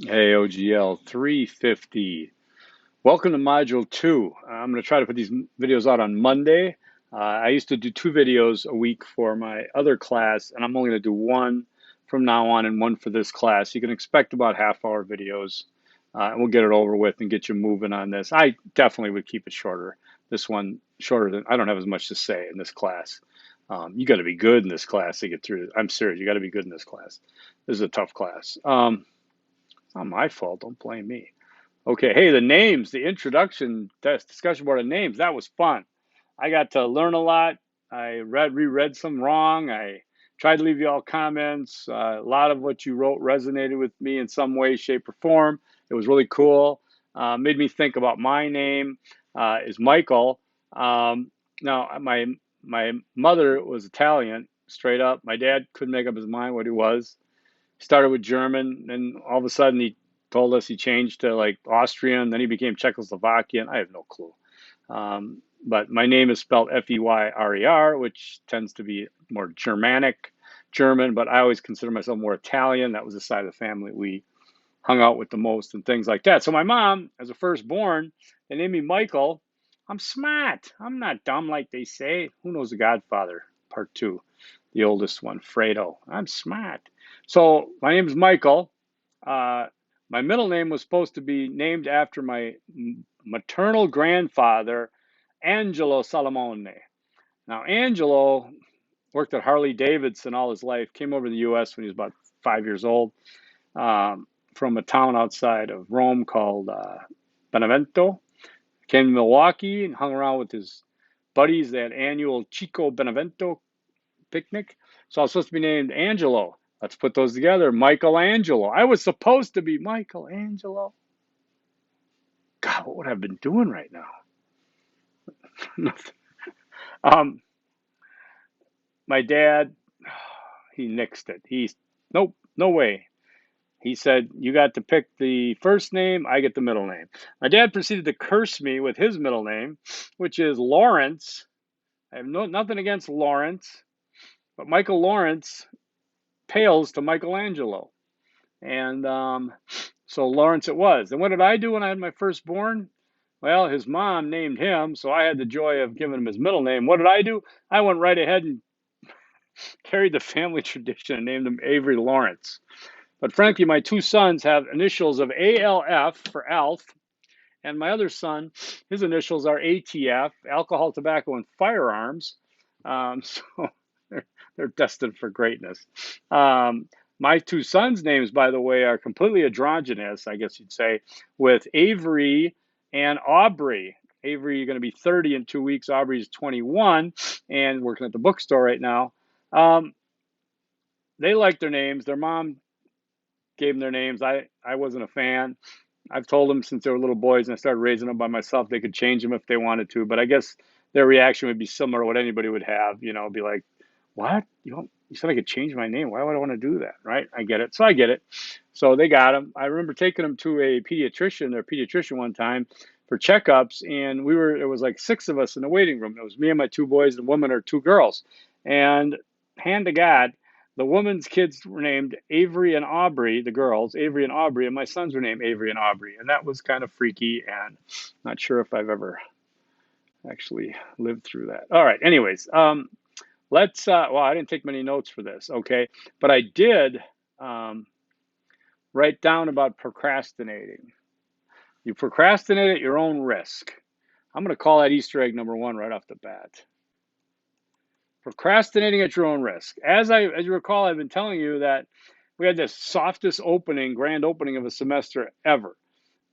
Hey, OGL 350. Welcome to Module 2. I'm going to try to put these videos out on Monday. I used to do 2 videos a week for my other class, and I'm only going to do one from now on and one for this class. You can expect about half-hour videos, and we'll get it over with and get you moving on this. I definitely would keep it shorter. This one shorter than I don't have as much to say in this class. You got to be good in this class to get through it. I'm serious. You got to be good in this class. This is a tough class. It's not my fault. Don't blame me. Okay, hey, the names, the introduction discussion board of names, that was fun. I got to learn a lot. I reread some wrong. I tried to leave you all comments. A lot of what you wrote resonated with me in some way, shape, or form. It was really cool. Made me think about my name is Michael. Now, my mother was Italian, straight up. My dad couldn't make up his mind what he was. Started with German, and all of a sudden he told us he changed to like Austrian, then he became Czechoslovakian. I have no clue. But my name is spelled Feyrer, which tends to be more Germanic, German, but I always consider myself more Italian. That was the side of the family we hung out with the most and things like that. So my mom, as a firstborn, they named me Michael. I'm smart. I'm not dumb like they say. Who knows The Godfather, part two, the oldest one, Fredo. I'm smart. So my name is Michael. Uh, my middle name was supposed to be named after my maternal grandfather, Angelo Salamone. Now, Angelo worked at Harley Davidson all his life, came over to the U.S. when he was about 5 years old, from a town outside of Rome called Benevento. Came to Milwaukee and hung around with his buddies, that annual Chico Benevento picnic. So I was supposed to be named Angelo. Let's put those together. Michelangelo. I was supposed to be Michelangelo. God, what would I have been doing right now? Nothing. Um, my dad, he nixed it. Nope, no way. He said, you got to pick the first name, I get the middle name. My dad proceeded to curse me with his middle name, which is Lawrence. I have nothing against Lawrence, but Michael Lawrence pales to Michelangelo. And so Lawrence it was. And what did I do when I had my firstborn? Well, his mom named him, so I had the joy of giving him his middle name. What did I do? I went right ahead and carried the family tradition and named him Avery Lawrence. But frankly, my two sons have initials of ALF for Alf, and my other son, his initials are ATF, alcohol, tobacco, and firearms. So they're destined for greatness. My two sons' names, by the way, are completely androgynous, I guess you'd say, with Avery and Aubrey. Avery, you're going to be 30 in 2 weeks. Aubrey's 21 and working at the bookstore right now. They like their names. Their mom gave them their names. I wasn't a fan. I've told them since they were little boys and I started raising them by myself, they could change them if they wanted to. But I guess their reaction would be similar to what anybody would have, be like, what? You said I could change my name. Why would I want to do that? Right? I get it. So I get it. So they got them. I remember taking them to their pediatrician one time for checkups. And it was like 6 of us in the waiting room. It was me and my 2 boys and a woman or 2 girls. And hand to God, the woman's kids were named Avery and Aubrey, the girls, Avery and Aubrey, and my sons were named Avery and Aubrey. And that was kind of freaky, and not sure if I've ever actually lived through that. All right, anyways, well, I didn't take many notes for this, okay? But I did write down about procrastinating. You procrastinate at your own risk. I'm going to call that Easter egg number 1 right off the bat. Procrastinating at your own risk. As you recall, I've been telling you that we had the softest grand opening of a semester ever.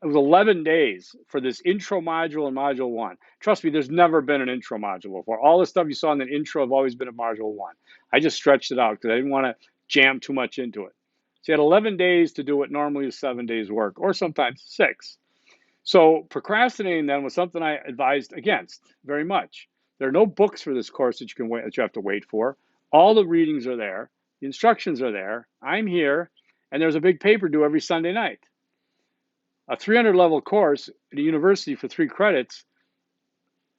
It was 11 days for this intro module and module 1. Trust me, there's never been an intro module before. All the stuff you saw in the intro have always been in module 1. I just stretched it out because I didn't want to jam too much into it. So you had 11 days to do what normally is 7 days work, or sometimes 6. So procrastinating then was something I advised against very much. There are no books for this course that you have to wait for. All the readings are there. The instructions are there. I'm here, and there's a big paper due every Sunday night. A 300 level course at a university for 3 credits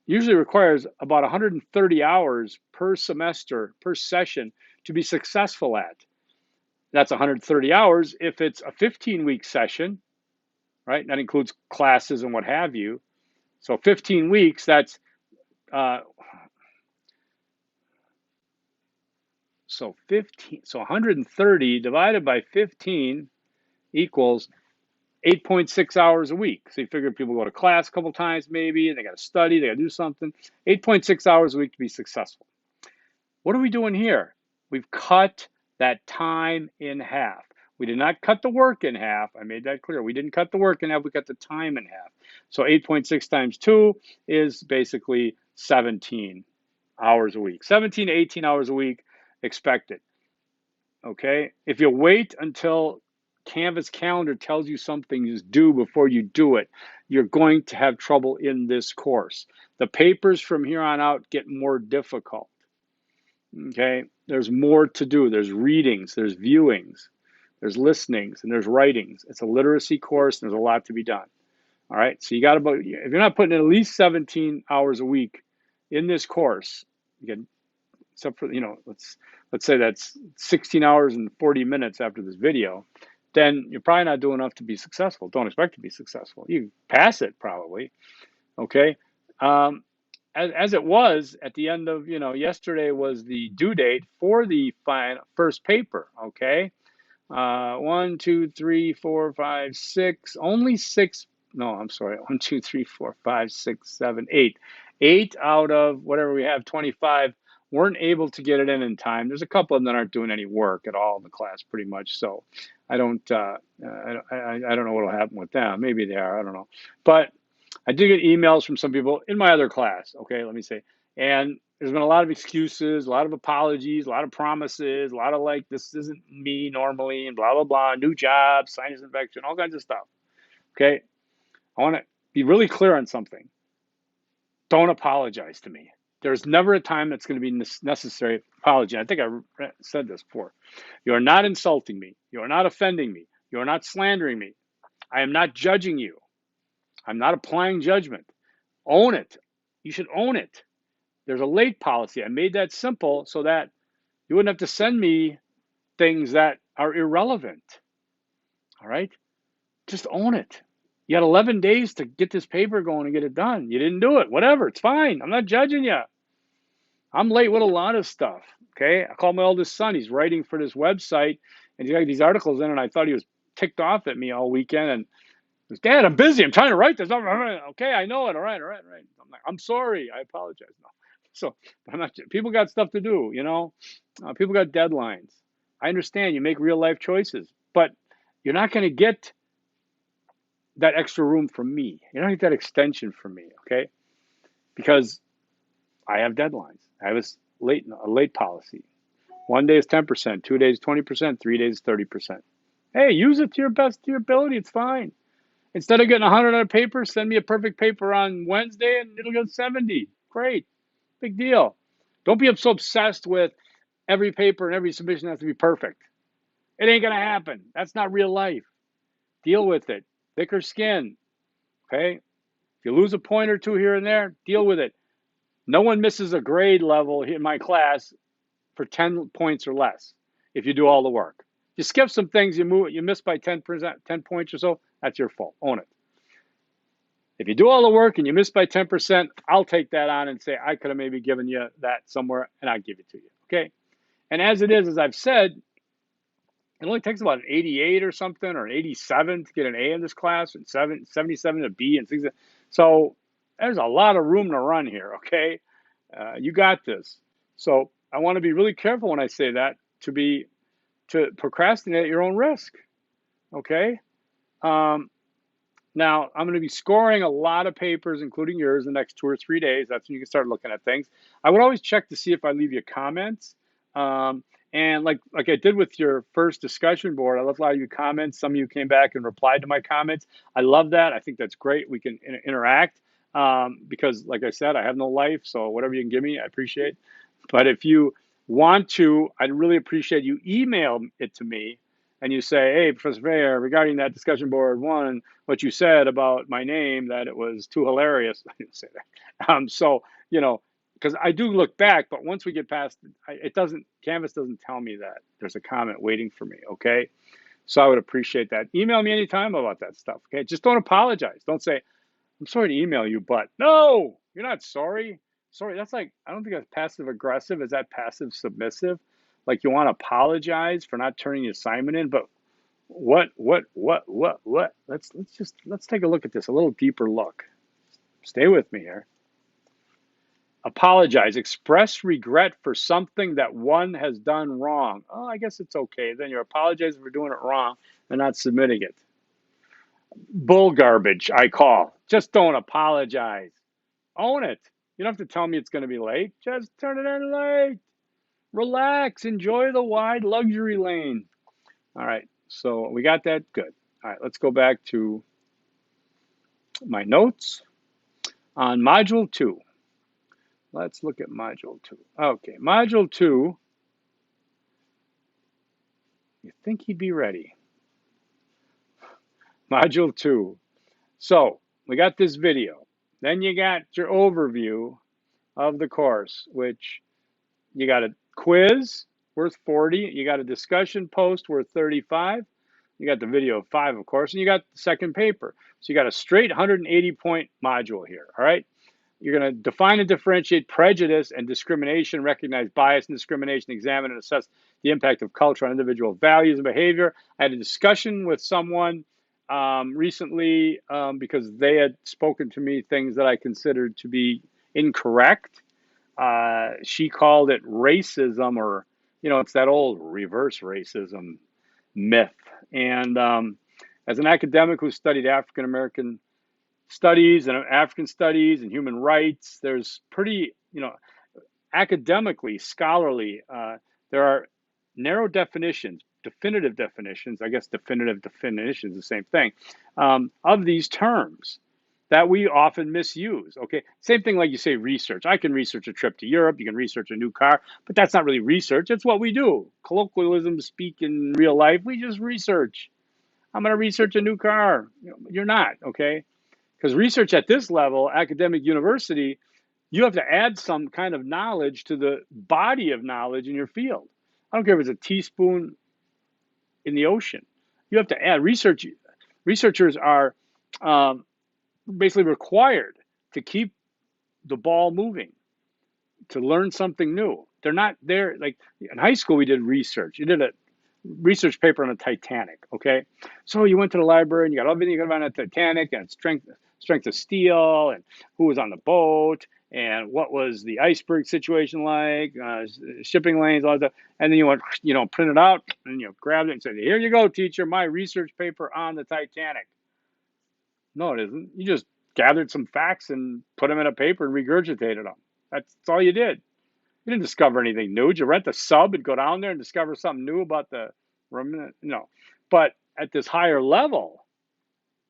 usually requires about 130 hours per semester, per session, to be successful at. That's 130 hours. If it's a 15-week session, right, that includes classes and what have you. So 15 weeks, that's uh, so 15. So 130 divided by 15 equals 8.6 hours a week. So you figure people go to class a couple times maybe, and they got to study, they got to do something. 8.6 hours a week to be successful. What are we doing here? We've cut that time in half. We did not cut the work in half. I made that clear. We didn't cut the work in half. We cut the time in half. So 8.6 times 2 is basically 17 hours a week. 17 to 18 hours a week expected. Okay? If you wait until Canvas calendar tells you something is due before you do it, you're going to have trouble in this course. The papers from here on out get more difficult. Okay, there's more to do. There's readings, there's viewings, there's listenings, and there's writings. It's a literacy course, and there's a lot to be done. All right, so you got about, if you're not putting in at least 17 hours a week in this course, again, except for, let's say that's 16 hours and 40 minutes after this video, then you're probably not doing enough to be successful. Don't expect to be successful. You pass it probably. Okay. As it was at the end of, yesterday was the due date for the first paper. Okay. 1, 2, 3, 4, 5, 6, only 6. No, I'm sorry. 1, 2, 3, 4, 5, 6, 7, 8. 8 out of whatever we have, 25, weren't able to get it in time. There's a couple of them that aren't doing any work at all in the class, pretty much. So I don't know what will happen with them. Maybe they are. I don't know. But I did get emails from some people in my other class. Okay, let me say, and there's been a lot of excuses, a lot of apologies, a lot of promises, a lot of like, this isn't me normally, and blah, blah, blah, new job, sinus infection, all kinds of stuff. Okay. I want to be really clear on something. Don't apologize to me. There's never a time that's going to be necessary apology. I think I said this before. You are not insulting me. You are not offending me. You are not slandering me. I am not judging you. I'm not applying judgment. Own it. You should own it. There's a late policy. I made that simple so that you wouldn't have to send me things that are irrelevant. All right? Just own it. You had 11 days to get this paper going and get it done. You didn't do it. Whatever. It's fine. I'm not judging you. I'm late with a lot of stuff. Okay? I called my oldest son. He's writing for this website, and he's got these articles in, and I thought he was ticked off at me all weekend. And he goes, Dad, I'm busy. I'm trying to write this. Okay, I know it. All right. I'm like, I'm sorry. I apologize. No. So I'm not. People got stuff to do. People got deadlines. I understand. You make real life choices, but you're not going to get that extra room from me. You don't get that extension from me. Okay, because I have deadlines. I have a late policy. 1 day is 10%, 2 days 20%, 3 days 30%. Hey, use it to your best to your ability. It's fine. Instead of getting 100 on a paper, send me a perfect paper on Wednesday and it'll get 70. Great. Big deal. Don't be so obsessed with every paper and every submission has to be perfect. It ain't going to happen. That's not real life. Deal with it. Thicker skin. Okay? If you lose a point or two here and there, deal with it. No one misses a grade level in my class for 10 points or less if you do all the work. You skip some things, you miss by 10%, 10 points or so, that's your fault. Own it. If you do all the work and you miss by 10%, I'll take that on and say, I could have maybe given you that somewhere and I'll give it to you. Okay. And as it is, as I've said, it only takes about an 88 or something or an 87 to get an A in this class and 77 to B and things. So there's a lot of room to run here. Okay. You got this. So I want to be really careful when I say that to procrastinate at your own risk. Okay. Now, I'm going to be scoring a lot of papers, including yours, the next 2 or 3 days. That's when you can start looking at things. I would always check to see if I leave you comments. And like I did with your first discussion board, I left a lot of you comments. Some of you came back and replied to my comments. I love that. I think that's great. We can interact because, like I said, I have no life. So whatever you can give me, I appreciate. But if you want to, I'd really appreciate you email it to me. And you say, hey, Professor Fair, regarding that discussion board one, what you said about my name, that it was too hilarious. I didn't say that. So, because I do look back, but once we get past it, doesn't Canvas doesn't tell me that there's a comment waiting for me. Okay, so I would appreciate that. Email me anytime about that stuff. Okay, just don't apologize. Don't say I'm sorry to email you, but no, you're not sorry. Sorry, that's like I don't think that's passive aggressive. Is that passive submissive? Like you want to apologize for not turning the assignment in, but what? Let's take a look at this, a little deeper look. Stay with me here. Apologize, express regret for something that one has done wrong. Oh, I guess it's okay. Then you're apologizing for doing it wrong and not submitting it. Bull garbage, I call. Just don't apologize. Own it. You don't have to tell me it's going to be late. Just turn it in late. Relax. Enjoy the wide luxury lane. All right. So we got that. Good. All right. Let's go back to my notes on Module 2. Let's look at Module 2. Okay. Module 2. You think he'd be ready? Module 2. So we got this video. Then you got your overview of the course, which you got a quiz worth 40. You got a discussion post worth 35. You got the video of 5, of course, and you got the second paper. So you got a straight 180-point module here, all right? You're going to define and differentiate prejudice and discrimination, recognize bias and discrimination, examine and assess the impact of culture on individual values and behavior. I had a discussion with someone recently because they had spoken to me things that I considered to be incorrect. She called it racism, or, it's that old reverse racism myth. And as an academic who studied African American studies and African studies and human rights, there's pretty, academically, scholarly, there are narrow definitions, definitive definitions, I guess definitive definitions, the same thing, of these terms that we often misuse. Okay, same thing like you say research. I can research a trip to Europe, you can research a new car, but that's not really research. It's what we do. Colloquialism, speak in real life, we just research. I'm going to research a new car. You're not, okay? Because research at this level, academic university, you have to add some kind of knowledge to the body of knowledge in your field. I don't care if it's a teaspoon in the ocean. You have to add research. Researchers are basically required to keep the ball moving, to learn something new. They're not there. Like in high school, we did research. You did a research paper on the Titanic, okay? So you went to the library and you got everything you could find on the Titanic and strength of steel and who was on the boat and what was the iceberg situation like, shipping lanes, all that. And then you went, print it out and grabbed it and said, here you go, teacher, my research paper on the Titanic. No, it isn't. You just gathered some facts and put them in a paper and regurgitated them. That's all you did. You didn't discover anything new. Did you rent a sub and go down there and discover something new about the room? No. But at this higher level,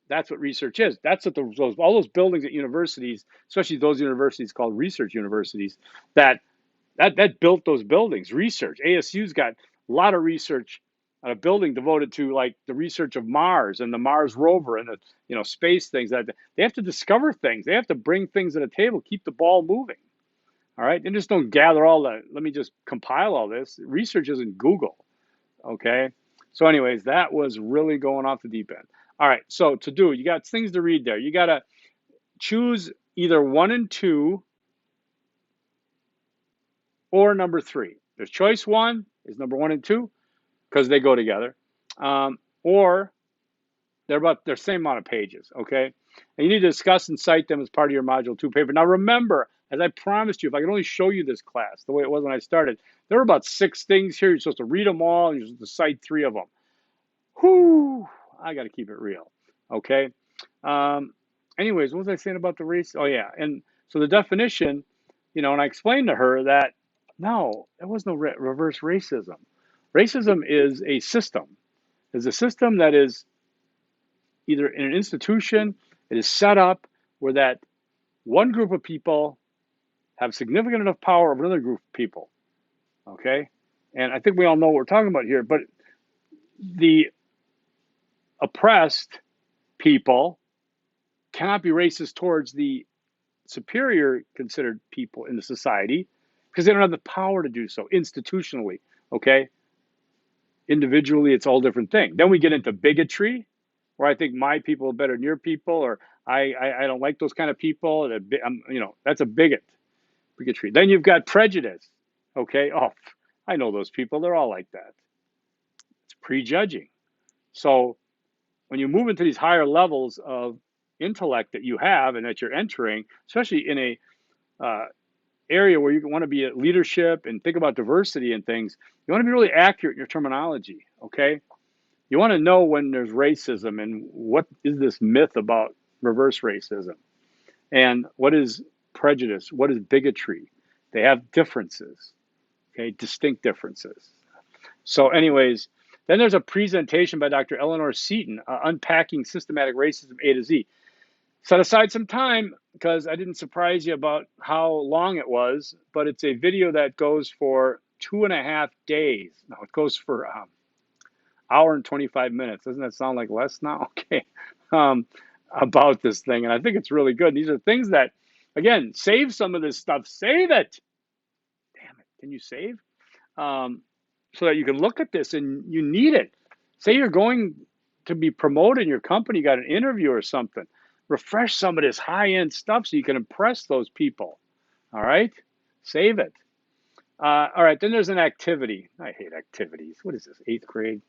that's what research is. That's what all those buildings at universities, especially those universities called research universities, that built those buildings. Research. ASU's got a lot of research, a building devoted to like the research of Mars and the Mars rover and the space things. That they have to discover things. They have to bring things to the table, keep the ball moving. All right, and just don't gather all the, let me just compile all this. Research isn't Google, okay? So anyways, that was really going off the deep end. All right, so to do, you got things to read there. You got to choose either 1 and 2 or number 3. There's choice 1 is number 1 and 2 because they go together, or they're about the same amount of pages, okay? And you need to discuss and cite them as part of your Module 2 paper. Now remember, as I promised you, if I could only show you this class the way it was when I started, there were about 6 things here. You're supposed to read them all, and you're supposed to cite 3 of them. Whew, I got to keep it real, okay? Anyways, what was I saying about the race? Oh, yeah, and so the definition, and I explained to her that, no, there was no reverse racism. Racism is a system. It's a system that is either in an institution, it is set up where that one group of people have significant enough power over another group of people, okay? And I think we all know what we're talking about here, but the oppressed people cannot be racist towards the superior considered people in the society because they don't have the power to do so institutionally. Okay, individually, it's all different thing. Then we get into bigotry, where I think my people are better than your people, or I don't like those kind of people. That's a bigotry. Then you've got prejudice. Okay, oh, I know those people. They're all like that. It's prejudging. So when you move into these higher levels of intellect that you have and that you're entering, especially in a area where you want to be at leadership and think about diversity and things, you want to be really accurate in your terminology. Okay, you want to know when there's racism and what is this myth about reverse racism and what is prejudice, what is bigotry. They have differences, okay, distinct differences. So, anyways, then there's a presentation by Dr. Eleanor Seaton, Unpacking Systematic Racism A to Z. Set aside some time because I didn't surprise you about how long it was, but it's a video that goes for 2.5 days. No, it goes for hour and 25 minutes. Doesn't that sound like less now? Okay. About this thing. And I think it's really good. These are things that, again, save some of this stuff. Save it. Damn it. Can you save? So that you can look at this and you need it. Say you're going to be promoted in your company, you got an interview or something. Refresh some of this high-end stuff so you can impress those people. All right? Save it. All right, then there's an activity. I hate activities. What is this, 8th grade?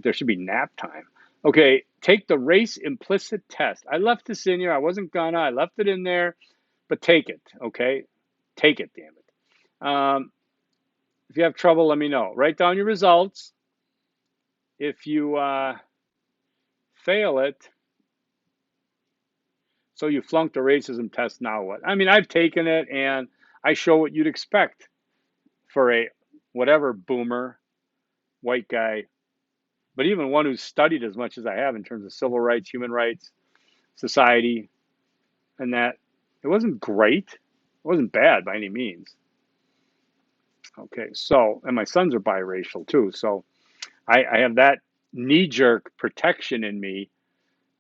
There should be nap time. Okay, take the race implicit test. I left this in here. I wasn't gonna. I left it in there, but take it. Okay, take it. Damn it. If you have trouble, let me know. Write down your results. If you fail it, so you flunked a racism test. Now what? I mean, I've taken it, and I show what you'd expect for a whatever boomer white guy. But even one who's studied as much as I have in terms of civil rights, human rights, society, and that, it wasn't great. It wasn't bad by any means. Okay, so, and my sons are biracial too, so I have that knee-jerk protection in me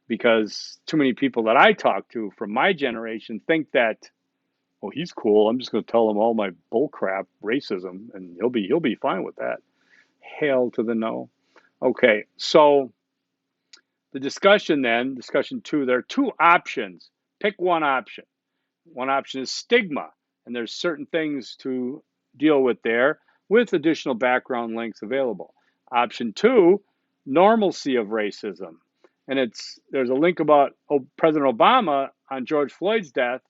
because too many people that I talk to from my generation think that, oh, he's cool. I'm just going to tell him all my bullcrap racism, and he'll be fine with that. Hail to the no. Okay, so the discussion 2, there are 2 options. Pick one option. One option is stigma, and there's certain things to deal with there with additional background links available. Option 2, normalcy of racism. And there's a link about President Obama on George Floyd's death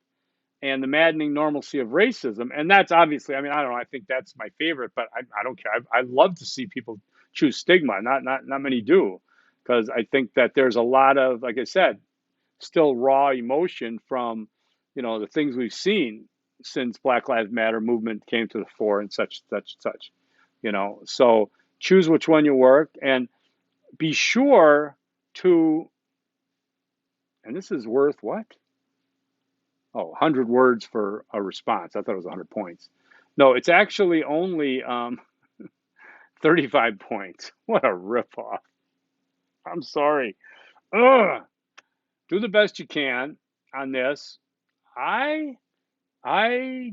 and the maddening normalcy of racism. And that's obviously, I mean, I don't know, I think that's my favorite, but I don't care. I love to see people choose stigma. Not many do, because I think that there's a lot of, like I said, still raw emotion from, the things we've seen since Black Lives Matter movement came to the fore and such. So choose which one you work and be sure to, and this is worth what? Oh, 100 words for a response. I thought it was 100 points. No, it's actually only 35 points. What a ripoff. I'm sorry. Ugh. Do the best you can on this. I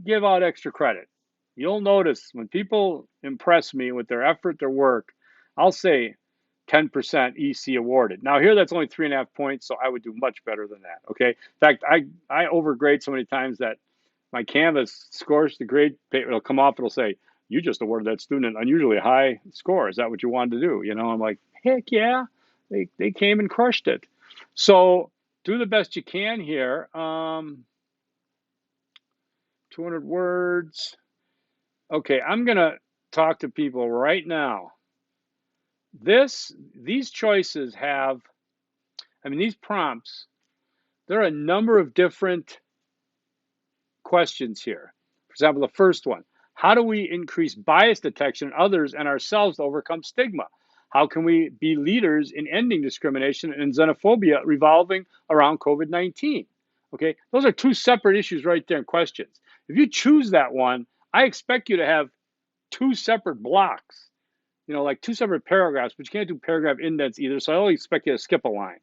give out extra credit. You'll notice when people impress me with their effort, their work, I'll say 10% EC awarded. Now here that's only 3.5 points, so I would do much better than that. Okay. In fact, I overgrade so many times that my Canvas scores the grade, it'll come off, it'll say, you just awarded that student an unusually high score. Is that what you wanted to do? I'm like, heck yeah. They came and crushed it. So do the best you can here. 200 words. Okay, I'm going to talk to people right now. These choices have, these prompts, there are a number of different questions here. For example, the first one, how do we increase bias detection in others and ourselves to overcome stigma? How can we be leaders in ending discrimination and xenophobia revolving around COVID-19? Okay, those are 2 separate issues right there in questions. If you choose that one, I expect you to have 2 separate blocks, like 2 separate paragraphs, but you can't do paragraph indents either, so I only expect you to skip a line.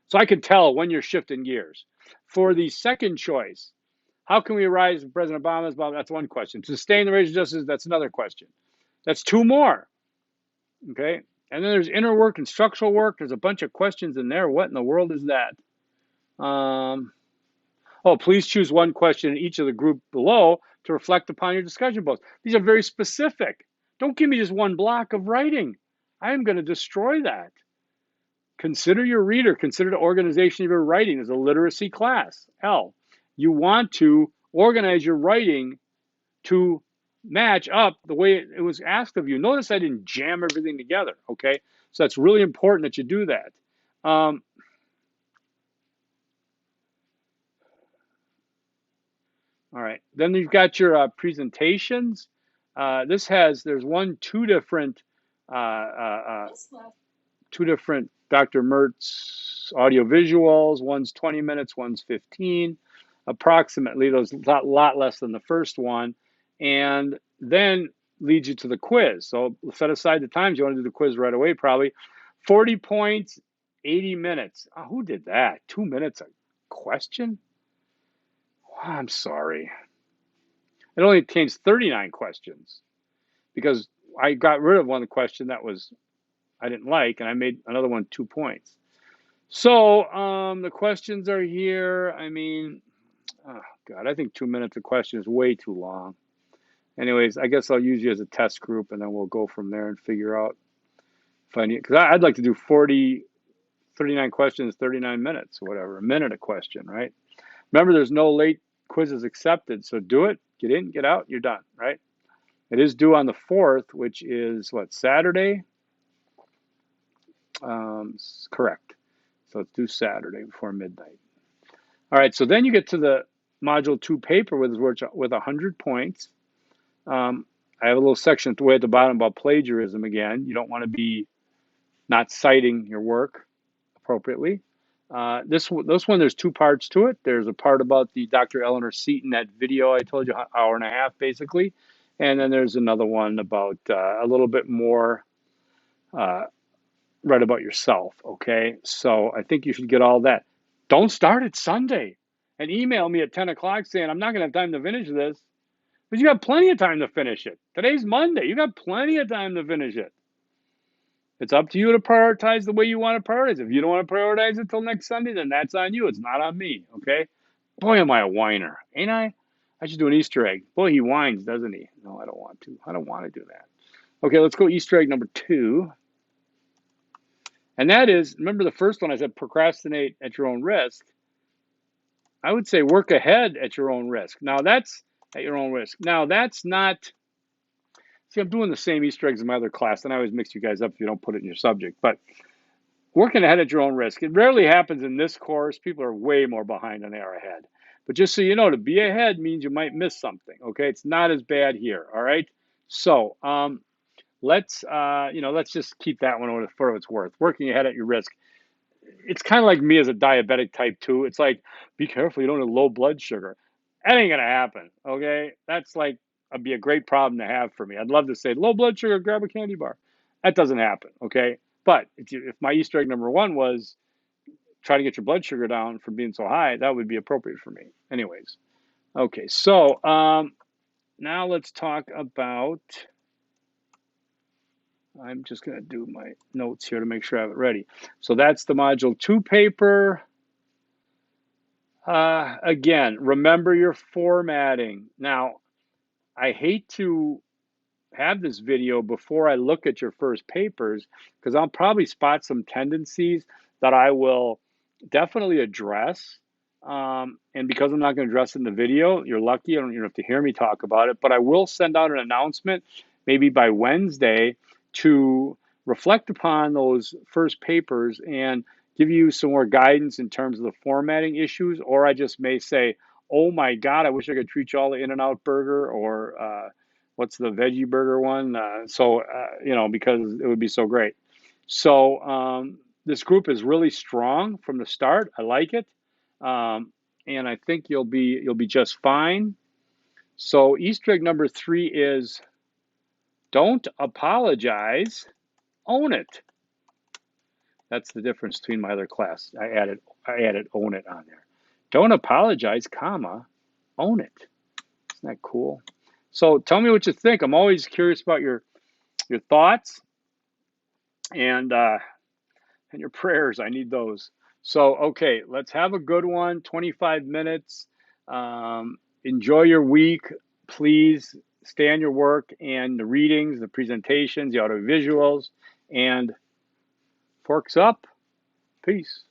So I could tell when you're shifting gears. For the second choice, how can we rise President Obama's bomb? That's one question. Sustain the racial justice, that's another question. That's two more. Okay. And then there's inner work and structural work. There's a bunch of questions in there. What in the world is that? Oh, please choose one question in each of the group below to reflect upon your discussion posts. These are very specific. Don't give me just one block of writing. I am going to destroy that. Consider your reader. Consider the organization of your writing as a literacy class. L. You want to organize your writing to match up the way it was asked of you. Notice I didn't jam everything together, okay? So that's really important that you do that. All right, then you've got your presentations. There's two different Dr. Mertz audio visuals. One's 20 minutes, one's 15. Approximately, those a lot less than the first one. And then leads you to the quiz. So set aside the times. You want to do the quiz right away, probably. 40 points, 80 minutes. Oh, who did that? 2 minutes a question? Oh, I'm sorry. It only contains 39 questions because I got rid of one question that I didn't like, and I made another one 2 points. So the questions are here. I mean, oh God, I think 2 minutes a question is way too long. Anyways, I guess I'll use you as a test group, and then we'll go from there and figure out if I need, because I'd like to do 39 questions, 39 minutes, or whatever, a minute a question, right? Remember, there's no late quizzes accepted, so do it, get in, get out, you're done, right? It is due on the 4th, which is what, Saturday? Correct. So it's due Saturday before midnight. All right, so then you get to the Module 2 paper with 100 points. I have a little section way at the bottom about plagiarism again. You don't want to be not citing your work appropriately. This one, there's 2 parts to it. There's a part about the Dr. Eleanor Seaton, that video I told you, hour and a half basically. And then there's another one about a little bit more right about yourself, okay? So I think you should get all that. Don't start it Sunday and email me at 10 o'clock saying, I'm not going to have time to finish this. Because you got plenty of time to finish it. Today's Monday. You got plenty of time to finish it. It's up to you to prioritize the way you want to prioritize. If you don't want to prioritize it till next Sunday, then that's on you. It's not on me, okay? Boy, am I a whiner, ain't I? I should do an Easter egg. Boy, he whines, doesn't he? No, I don't want to. I don't want to do that. Okay, let's go Easter egg number 2. And that is, remember the first one I said procrastinate at your own risk. I would say work ahead at your own risk. Now that's at your own risk. Now that's not, see, I'm doing the same Easter eggs in my other class, and I always mix you guys up if you don't put it in your subject. But working ahead at your own risk. It rarely happens in this course. People are way more behind than they are ahead. But just so you know, to be ahead means you might miss something. Okay, it's not as bad here. All right. So let's just keep that one for what it's worth. Working ahead at your risk. It's kind of like me as a diabetic type 2. It's like, be careful you don't have low blood sugar. That ain't gonna happen. Okay, that's like be a great problem to have for me. I'd love to say low blood sugar, grab a candy bar. That doesn't happen. Okay, but if my Easter egg number 1 was try to get your blood sugar down from being so high, that would be appropriate for me. Anyways, okay, so now let's talk about. I'm just going to do my notes here to make sure I have it ready. So that's the Module 2 paper. Again, remember your formatting. Now, I hate to have this video before I look at your first papers because I'll probably spot some tendencies that I will definitely address. And because I'm not going to address it in the video, you're lucky. You don't have to hear me talk about it, but I will send out an announcement maybe by Wednesday to reflect upon those first papers and give you some more guidance in terms of the formatting issues. Or I just may say, oh my God, I wish I could treat you all the In-N-Out burger, or what's the veggie burger one? Because it would be so great. So this group is really strong from the start. I like it. And I think you'll be just fine. So Easter egg number 3 is don't apologize, own it. That's the difference between my other class. I added own it on there. Don't apologize, comma, own it. Isn't that cool? So tell me what you think. I'm always curious about your thoughts and your prayers. I need those. So okay, let's have a good one. 25 minutes. Enjoy your week. Please stay on your work and the readings, the presentations, the audio visuals, and forks up. Peace.